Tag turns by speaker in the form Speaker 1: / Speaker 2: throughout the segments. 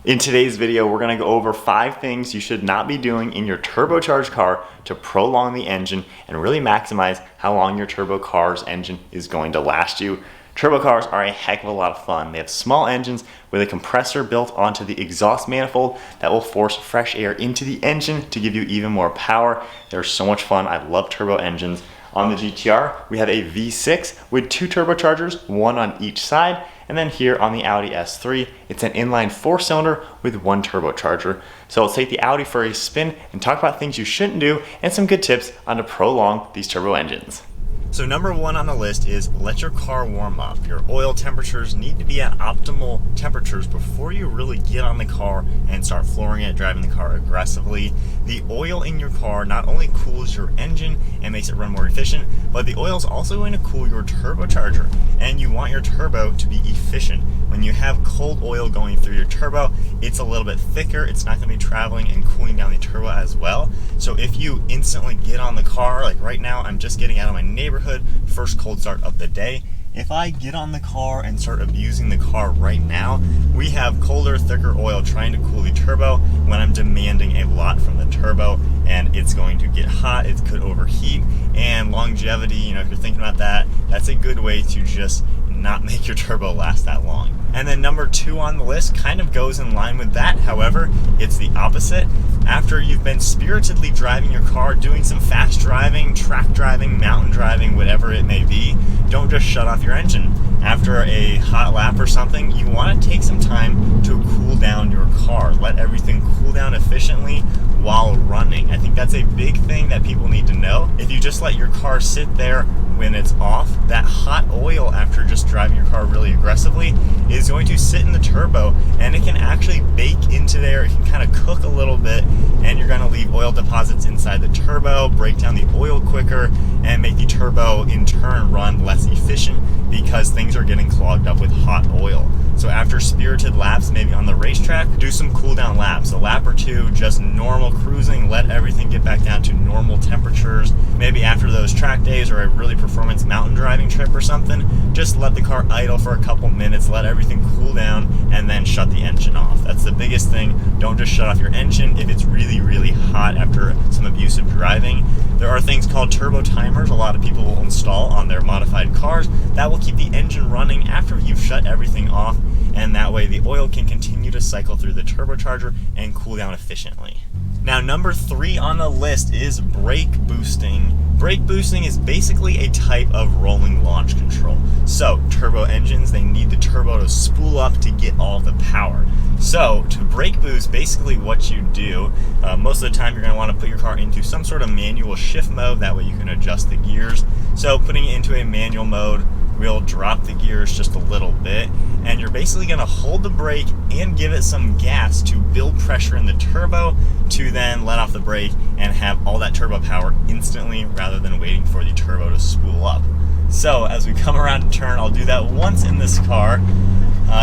Speaker 1: In today's video, we're gonna go over 5 things you should not be doing in your turbocharged car to prolong the engine and really maximize how long your turbo car's engine is going to last you. Turbo cars are a heck of a lot of fun. They have small engines with a compressor built onto the exhaust manifold that will force fresh air into the engine to give you even more power. They're so much fun. I love turbo engines. On the GTR, we have a V6 with 2 turbochargers, one on each side. And then here on the Audi S3, it's an inline 4-cylinder with 1 turbocharger. So let's take the Audi for a spin and talk about things you shouldn't do and some good tips on to prolong these turbo engines. So number 1 on the list is let your car warm up. Your oil temperatures need to be at optimal temperatures before you really get on the car and start flooring it, driving the car aggressively. The oil in your car not only cools your engine and makes it run more efficient, but the oil is also going to cool your turbocharger, and you want your turbo to be efficient. When you have cold oil going through your turbo, it's a little bit thicker. It's not going to be traveling and cooling down the turbo as well. So if you instantly get on the car, like right now, I'm just getting out of my neighborhood, first cold start of the day. If I get on the car and start abusing the car right now, we have colder, thicker oil trying to cool the turbo when I'm demanding a lot from the turbo, and it's going to get hot, it could overheat, and longevity, if you're thinking about that, that's a good way to just not make your turbo last that long. And then number 2 on the list kind of goes in line with that. However, it's the opposite. After you've been spiritedly driving your car, doing some fast driving, track driving, mountain driving, whatever it may be, don't just shut off your engine. After a hot lap or something, you want to take some time to cool down your car. Let everything cool down efficiently while running. I think that's a big thing that people need to know. If you just let your car sit there when it's off, that hot oil after just driving your car really aggressively is going to sit in the turbo, and it can actually bake into there. It can kind of cook a little bit, and you're going to leave oil deposits inside the turbo, break down the oil quicker, and make the turbo in turn run less efficient because things are getting clogged up with hot oil. So after spirited laps, maybe on the racetrack, do some cool down laps. A lap or 2, just normal cruising, let everything get back down to normal temperatures. Maybe after those track days or a really performance mountain driving trip or something, just let the car idle for a couple minutes, let everything cool down, and then shut the engine off. That's the biggest thing. Don't just shut off your engine if it's really, really hot after some abusive driving. There are things called turbo timers a lot of people will install on their modified cars that will keep the engine running after you've shut everything off, and that way the oil can continue to cycle through the turbocharger and cool down efficiently. Now, number 3 on the list is brake boosting. Brake boosting is basically a type of rolling launch control. So turbo engines, they need the turbo to spool up to get all the power. So to brake boost, basically what you do, most of the time you're going to want to put your car into some sort of manual shift mode. That way you can adjust the gears. So putting it into a manual mode will drop the gears just a little bit, and you're basically going to hold the brake and give it some gas to build pressure in the turbo to then let off the brake and have all that turbo power instantly rather than waiting for the turbo to spool up. So as we come around a turn, I'll do that once in this car.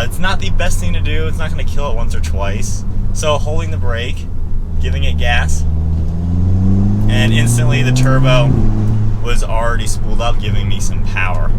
Speaker 1: It's not the best thing to do. It's not going to kill it once or twice. So holding the brake, giving it gas, and instantly the turbo was already spooled up, giving me some power.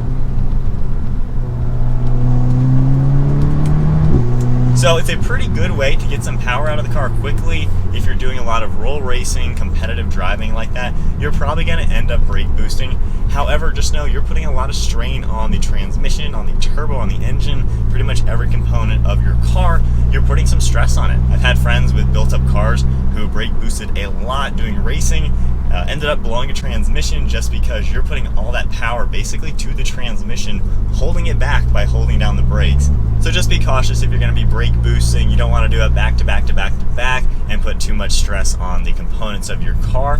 Speaker 1: So it's a pretty good way to get some power out of the car quickly. If you're doing a lot of roll racing, competitive driving like that, you're probably going to end up brake boosting. However, just know you're putting a lot of strain on the transmission, on the turbo, on the engine, pretty much every component of your car. You're putting some stress on it. I've had friends with built-up cars who brake boosted a lot doing racing, ended up blowing a transmission just because you're putting all that power basically to the transmission, holding it back by holding down the brakes. So just be cautious if you're going to be brake boosting. You don't want to do it back to back to back to back and put too much stress on the components of your car.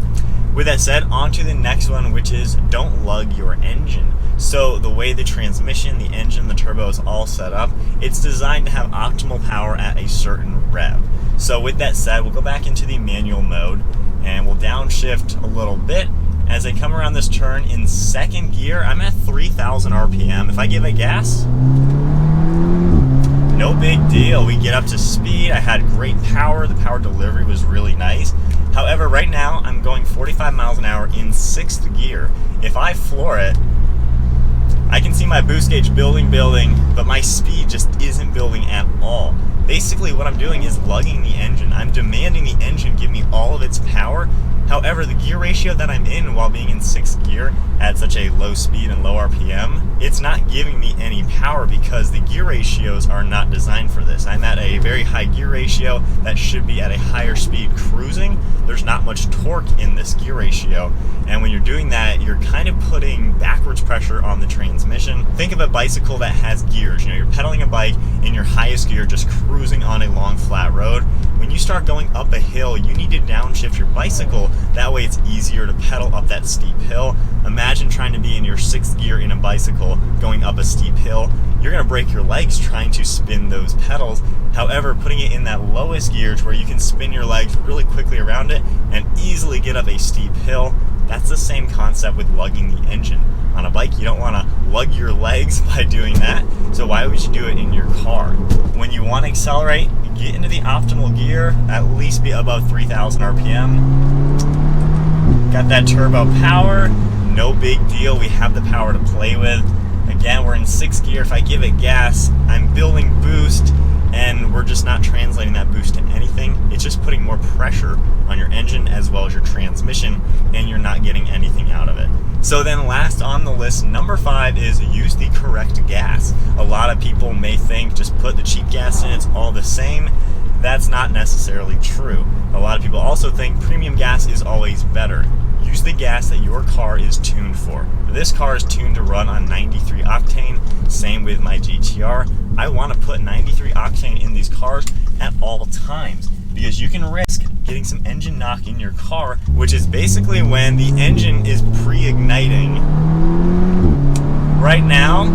Speaker 1: With that said, on to the next one, which is don't lug your engine. So the way the transmission, the engine, the turbo is all set up, it's designed to have optimal power at a certain rev. So with that said, we'll go back into the manual mode and we'll downshift a little bit. As I come around this turn in 2nd gear, I'm at 3,000 RPM. If I give it gas, no big deal. We get up to speed. I had great power. The power delivery was really nice. However, right now I'm going 45 miles an hour in 6th gear. If I floor it, I can see my boost gauge building, but my speed just isn't building at all. Basically what I'm doing is lugging the engine. I'm demanding the engine give me all of its power. However, the gear ratio that I'm in while being in 6th gear at such a low speed and low RPM, it's not giving me any power because the gear ratios are not designed for this. I'm at a very high gear ratio that should be at a higher speed cruising. There's not much torque in this gear ratio, and when you're doing that, you're kind of putting backwards pressure on the transmission. Think of a bicycle that has gears. You're pedaling a bike in your highest gear, just cruising on a long flat road. When you start going up a hill, you need to downshift your bicycle. That way it's easier to pedal up that steep hill. Imagine trying to be in your 6th gear in a bicycle going up a steep hill. You're going to break your legs trying to spin those pedals. However, putting it in that lowest gear to where you can spin your legs really quickly around it and easily get up a steep hill, that's the same concept with lugging the engine. On a bike, you don't want to lug your legs by doing that, so why would you do it in your car? When you want to accelerate, get into the optimal gear, at least be above 3,000 RPM. Got that turbo power, no big deal, we have the power to play with. Again, we're in 6th gear. If I give it gas, I'm building boost, and we're just not translating that boost to anything. It's just putting more pressure on your engine as well as your transmission, and you're not getting anything out of it. So then last on the list, number 5 is use the correct gas. A lot of people may think just put the cheap gas in, it's all the same. That's not necessarily true. A lot of people also think premium gas is always better. Use the gas that your car is tuned for. This car is tuned to run on 93 octane, same with my GTR. I want to put 93 octane in these cars at all times because you can risk getting some engine knock in your car, which is basically when the engine is pre-igniting. Right now,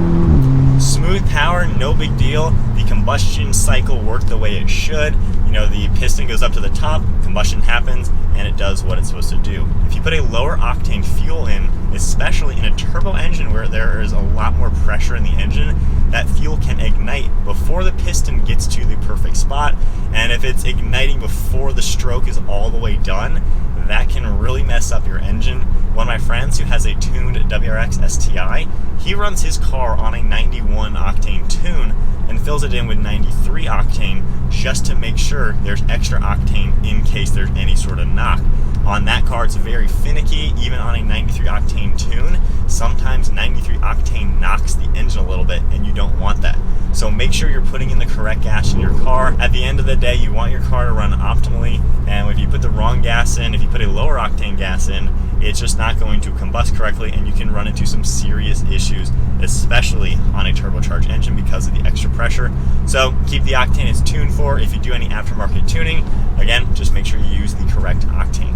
Speaker 1: smooth power, no big deal. The combustion cycle worked the way it should. You know, the piston goes up to the top, combustion happens, and it does what it's supposed to do. If you put a lower octane fuel in, especially in a turbo engine where there is a lot more pressure in the engine, that fuel can ignite before the piston gets to the perfect spot. And if it's igniting before the stroke is all the way done, that can really mess up your engine. One of my friends who has a tuned WRX STI, he runs his car on a 91 octane tune and fills it in with 93 octane just to make sure there's extra octane in case there's any sort of knock. On that car, it's very finicky, even on a 93 octane tune. Sometimes 93 octane knocks the engine a little bit, and you don't want that. So make sure you're putting in the correct gas in your car. At the end of the day, you want your car to run optimally, and if you put the wrong gas in, if you put a lower octane gas in, it's just not going to combust correctly, and you can run into some serious issues, especially on a turbocharged engine because of the extra pressure. So keep the octane it's tuned for. If you do any aftermarket tuning, again, just make sure you use the correct octane.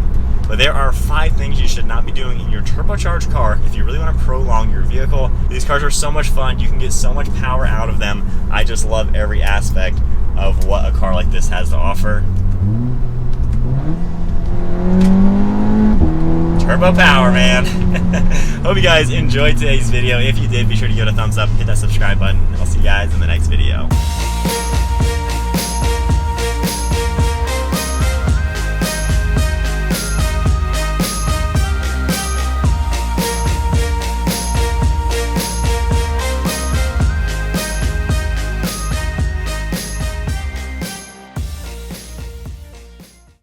Speaker 1: But there are 5 things you should not be doing in your turbocharged car if you really want to prolong your vehicle. These cars are so much fun. You can get so much power out of them. I just love every aspect of what a car like this has to offer. Turbo power, man. Hope you guys enjoyed today's video. If you did, be sure to give it a thumbs up, hit that subscribe button, and I'll see you guys in the next video.